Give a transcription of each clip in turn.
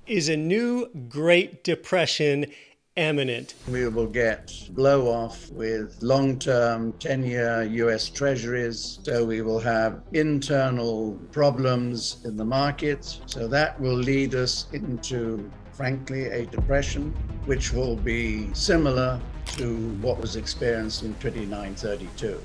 Is a new Great Depression imminent? We will get blow off with long-term 10-year US treasuries. So we will have internal problems in the market. So that will lead us into, frankly, a depression, which will be similar to what was experienced in 29-32.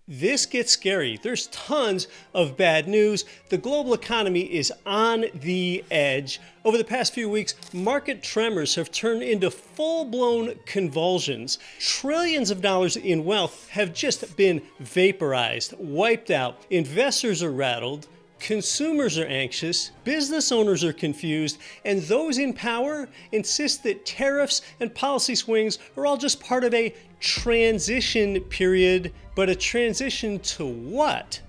This gets scary. There's tons of bad news. The global economy is on the edge. Over the past few weeks, market tremors have turned into full-blown convulsions. Trillions of dollars in wealth have just been vaporized, wiped out. Investors are rattled. Consumers are anxious, business owners are confused, and those in power insist that tariffs and policy swings are all just part of a transition period. But a transition to what?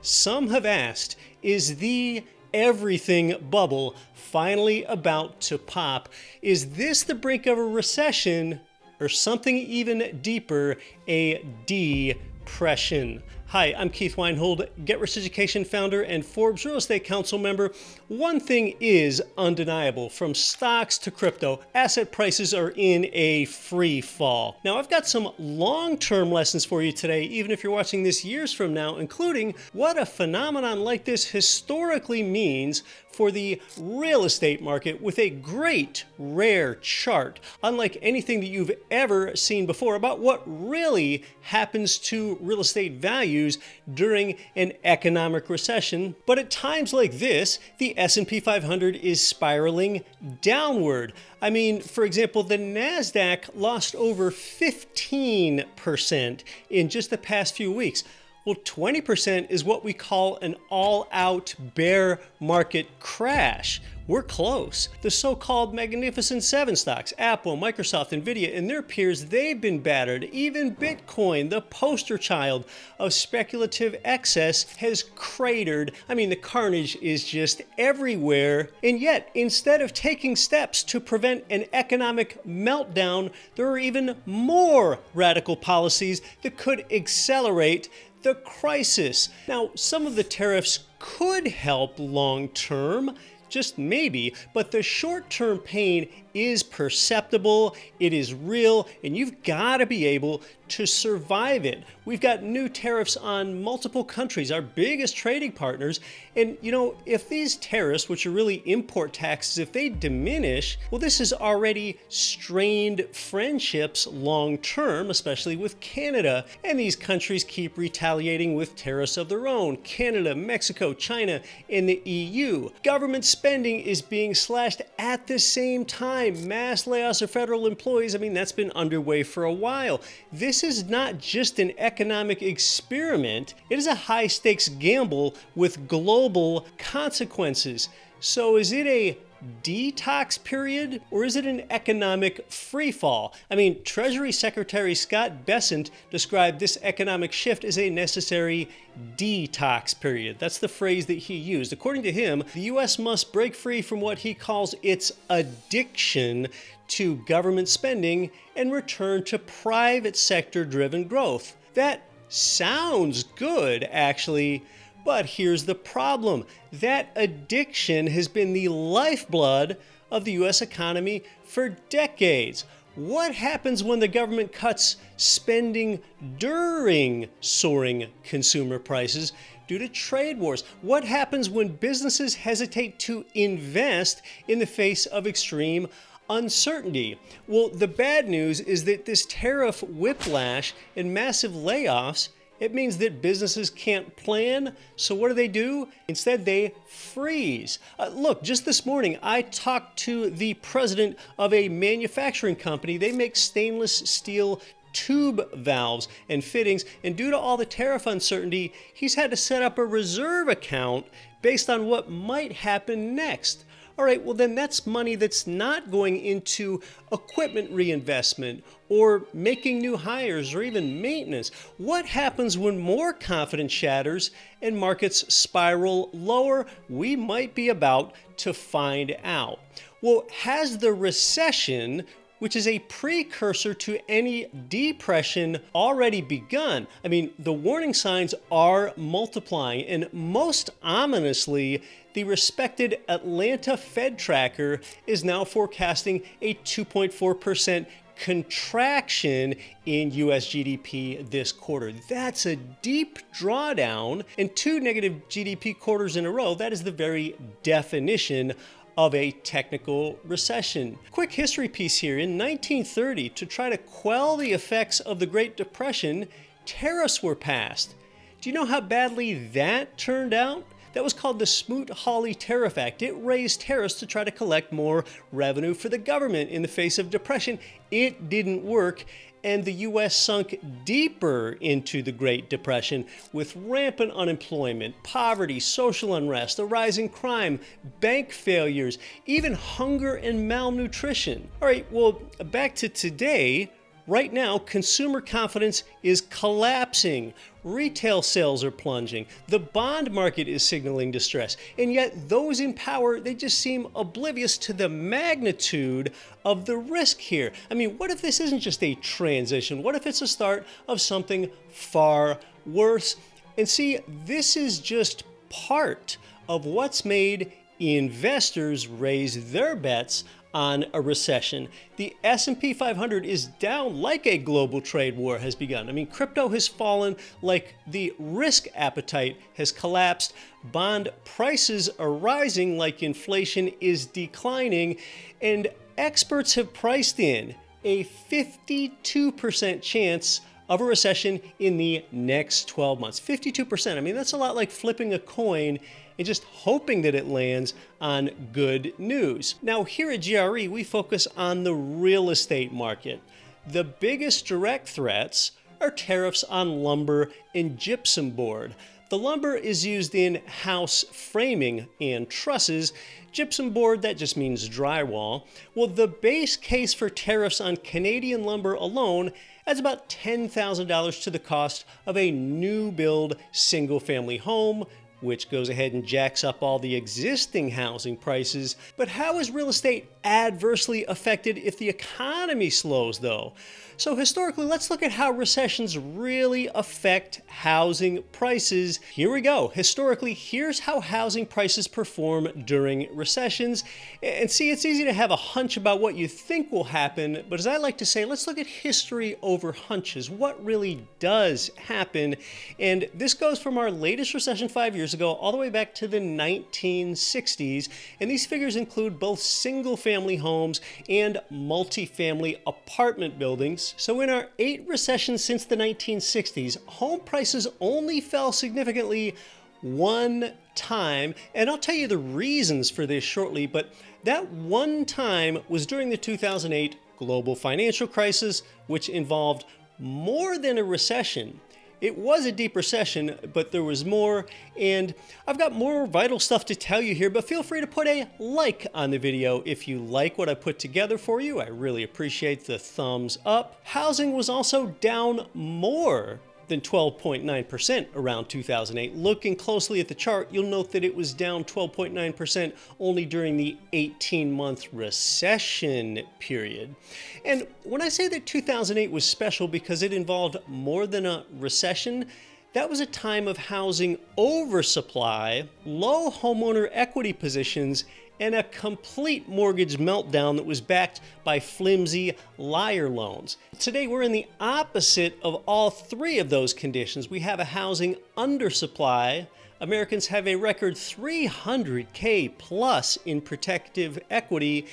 Some have asked, is the everything bubble finally about to pop? Is this the brink of a recession, or something even deeper, a depression? Hi, I'm Keith Weinhold, Get Rich Education founder and Forbes Real Estate Council member. One thing is undeniable. From stocks to crypto, asset prices are in a free fall. Now, I've got some long-term lessons for you today, even if you're watching this years from now, including what a phenomenon like this historically means for the real estate market with a great, rare chart, unlike anything that you've ever seen before, about what really happens to real estate values during an economic recession. But at times like this, the S&P 500 is spiraling downward. I mean, for example, the NASDAQ lost over 15% in just the past few weeks. Well, 20% is what we call an all-out bear market crash. We're close. The so-called Magnificent Seven stocks, Apple, Microsoft, Nvidia, and their peers, they've been battered. Even Bitcoin, the poster child of speculative excess, has cratered. I mean, the carnage is just everywhere. And yet, instead of taking steps to prevent an economic meltdown, there are even more radical policies that could accelerate the crisis. Now, some of the tariffs could help long term, just maybe, but the short-term pain is perceptible, it is real, and you've got to be able to survive it. We've got new tariffs on multiple countries, our biggest trading partners, and you know, if these tariffs, which are really import taxes, if they diminish, well, this has already strained friendships long-term, especially with Canada, and these countries keep retaliating with tariffs of their own. Canada, Mexico, China, and the EU. Government spending is being slashed at the same time. Mass layoffs of federal employees, I mean, that's been underway for a while. This is not just an economic experiment, it is a high-stakes gamble with global consequences. So is it a detox period, or is it an economic freefall? I mean, Treasury Secretary Scott Bessent described this economic shift as a necessary detox period. That's the phrase that he used. According to him, the U.S. must break free from what he calls its addiction to government spending and return to private sector-driven growth. That sounds good, actually. But here's the problem. That addiction has been the lifeblood of the U.S. economy for decades. What happens when the government cuts spending during soaring consumer prices due to trade wars? What happens when businesses hesitate to invest in the face of extreme uncertainty? Well, the bad news is that this tariff whiplash and massive layoffs, it means that businesses can't plan, so what do? Instead, they freeze. Look, just this morning, I talked to the president of a manufacturing company. They make stainless steel tube valves and fittings, and due to all the tariff uncertainty, he's had to set up a reserve account based on what might happen next. All right, well then that's money that's not going into equipment reinvestment or making new hires or even maintenance. What happens when more confidence shatters and markets spiral lower? We might be about to find out. Well, has the recession which is a precursor to any depression already begun. I mean, the warning signs are multiplying, and most ominously, the respected Atlanta Fed tracker is now forecasting a 2.4% contraction in US GDP this quarter. That's a deep drawdown, and 2 negative GDP quarters in a row. That is the very definition of a technical recession. Quick history piece here. In 1930, to try to quell the effects of the Great Depression, tariffs were passed. Do you know how badly that turned out? That was called the Smoot-Hawley Tariff Act. It raised tariffs to try to collect more revenue for the government in the face of depression. It didn't work, and the U.S. sunk deeper into the Great Depression with rampant unemployment, poverty, social unrest, a rise in crime, bank failures, even hunger and malnutrition. All right, well, back to today. Right now, consumer confidence is collapsing. Retail sales are plunging. The bond market is signaling distress. And yet those in power, they just seem oblivious to the magnitude of the risk here. I mean, what if this isn't just a transition? What if it's a start of something far worse? And see, this is just part of what's made investors raise their bets on a recession. The S&P 500 is down like a global trade war has begun. I mean, crypto has fallen like the risk appetite has collapsed. Bond prices are rising like inflation is declining. And experts have priced in a 52% chance of a recession in the next 12 months. 52%. I mean, that's a lot like flipping a coin and just hoping that it lands on good news. Now, here at GRE, we focus on the real estate market. The biggest direct threats are tariffs on lumber and gypsum board. The lumber is used in house framing and trusses. Gypsum board, that just means drywall. Well, the base case for tariffs on Canadian lumber alone adds about $10,000 to the cost of a new build single-family home, which goes ahead and jacks up all the existing housing prices. But how is real estate adversely affected if the economy slows, though? So historically, let's look at how recessions really affect housing prices. Here we go. Historically, here's how housing prices perform during recessions. And see, it's easy to have a hunch about what you think will happen, but as I like to say, let's look at history over hunches. What really does happen? And this goes from our latest recession 5 years ago all the way back to the 1960s. And these figures include both single-family homes and multifamily apartment buildings. So in our 8 recessions since the 1960s, home prices only fell significantly one time. And I'll tell you the reasons for this shortly, but that one time was during the 2008 global financial crisis, which involved more than a recession. It was a deep recession, but there was more, and I've got more vital stuff to tell you here, but feel free to put a like on the video if you like what I put together for you. I really appreciate the thumbs up. Housing was also down more than 12.9% around 2008. Looking closely at the chart, you'll note that it was down 12.9% only during the 18-month recession period. And when I say that 2008 was special because it involved more than a recession, that was a time of housing oversupply, low homeowner equity positions, and a complete mortgage meltdown that was backed by flimsy liar loans. Today, we're in the opposite of all three of those conditions. We have a housing undersupply. Americans have a record $300K plus in protective equity,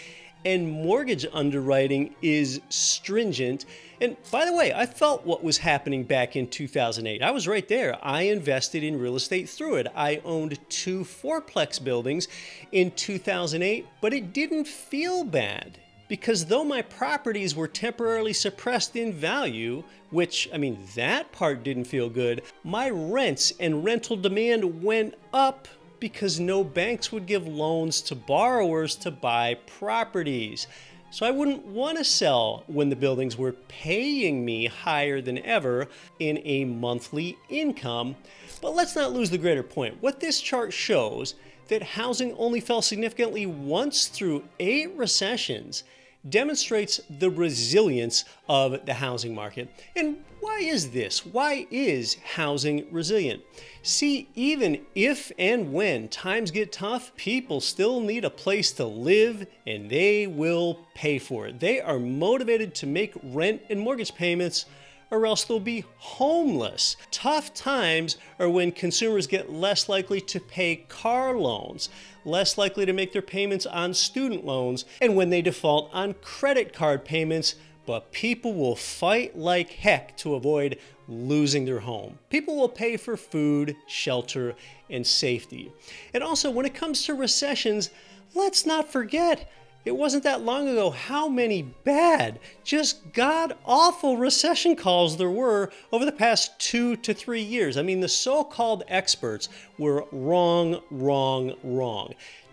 and mortgage underwriting is stringent. And by the way, I felt what was happening back in 2008. I was right there. I invested in real estate through it. I owned 2 fourplex buildings in 2008, but it didn't feel bad because though my properties were temporarily suppressed in value, which, I mean, that part didn't feel good, my rents and rental demand went up because no banks would give loans to borrowers to buy properties. So I wouldn't want to sell when the buildings were paying me higher than ever in a monthly income. But let's not lose the greater point. What this chart shows, that housing only fell significantly once through 8 recessions, demonstrates the resilience of the housing market. And why is this? Why is housing resilient? See, even if and when times get tough, people still need a place to live, and they will pay for it. They are motivated to make rent and mortgage payments, or else they'll be homeless. Tough times are when consumers get less likely to pay car loans, less likely to make their payments on student loans, and when they default on credit card payments, but people will fight like heck to avoid losing their home. People will pay for food, shelter, and safety. And also, when it comes to recessions, let's not forget, it wasn't that long ago how many bad, just god-awful recession calls there were over the past 2 to 3 years. I mean, the so-called experts were wrong.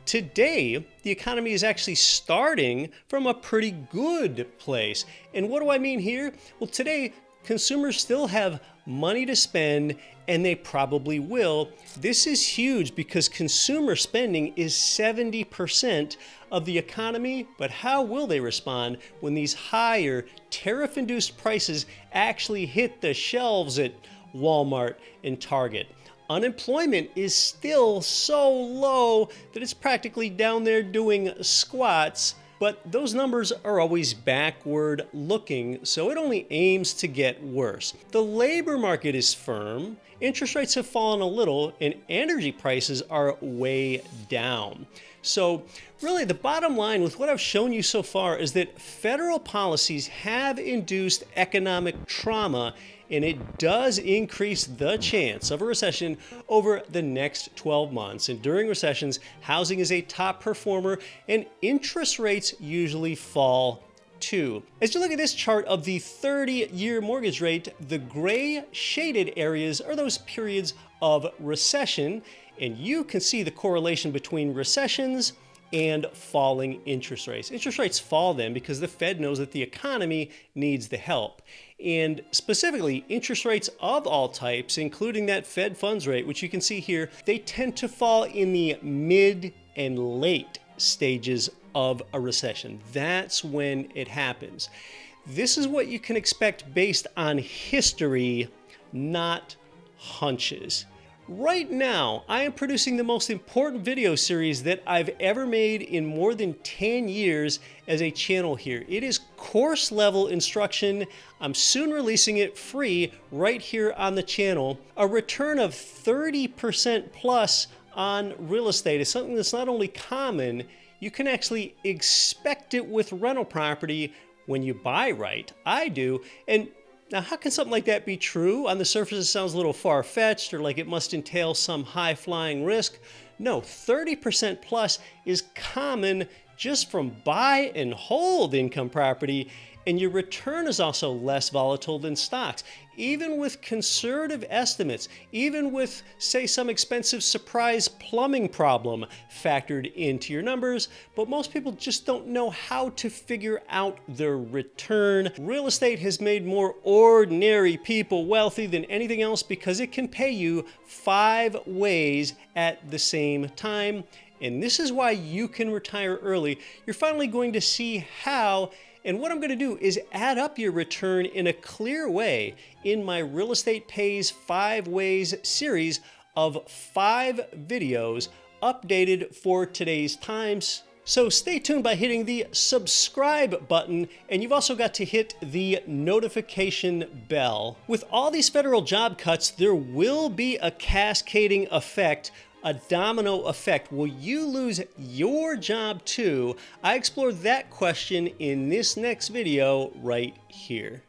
Today, the economy is actually starting from a pretty good place. And what do I mean here? Well, today, consumers still have money to spend, and they probably will. This is huge because consumer spending is 70% of the economy, but how will they respond when these higher tariff-induced prices actually hit the shelves at Walmart and Target? Unemployment is still so low that it's practically down there doing squats, but those numbers are always backward looking, so it only aims to get worse. The labor market is firm, interest rates have fallen a little, and energy prices are way down. So really the bottom line with what I've shown you so far is that federal policies have induced economic trauma, and it does increase the chance of a recession over the next 12 months. And during recessions, housing is a top performer and interest rates usually fall too. As you look at this chart of the 30-year mortgage rate, the gray shaded areas are those periods of recession, and you can see the correlation between recessions and falling interest rates. Interest rates fall then because the Fed knows that the economy needs the help. And specifically, interest rates of all types, including that Fed funds rate, which you can see here, they tend to fall in the mid and late stages of a recession. That's when it happens. This is what you can expect based on history, not hunches. Right now, I am producing the most important video series that I've ever made in more than 10 years as a channel here. It is course level instruction. I'm soon releasing it free right here on the channel. A return of 30% plus on real estate is something that's not only common, you can actually expect it with rental property when you buy right. I do. And now, how can something like that be true? On the surface, it sounds a little far-fetched or like it must entail some high-flying risk. No, 30% plus is common just from buy and hold income property, and your return is also less volatile than stocks. Even with conservative estimates, even with, say, some expensive surprise plumbing problem factored into your numbers, but most people just don't know how to figure out their return. Real estate has made more ordinary people wealthy than anything else because it can pay you 5 ways at the same time. And this is why you can retire early. You're finally going to see how. And what I'm going to do is add up your return in a clear way in my Real Estate Pays 5 Ways series of 5 videos updated for today's times. So stay tuned by hitting the subscribe button, and you've also got to hit the notification bell. With all these federal job cuts, there will be a cascading effect, a domino effect. Will you lose your job too? I explore that question in this next video right here.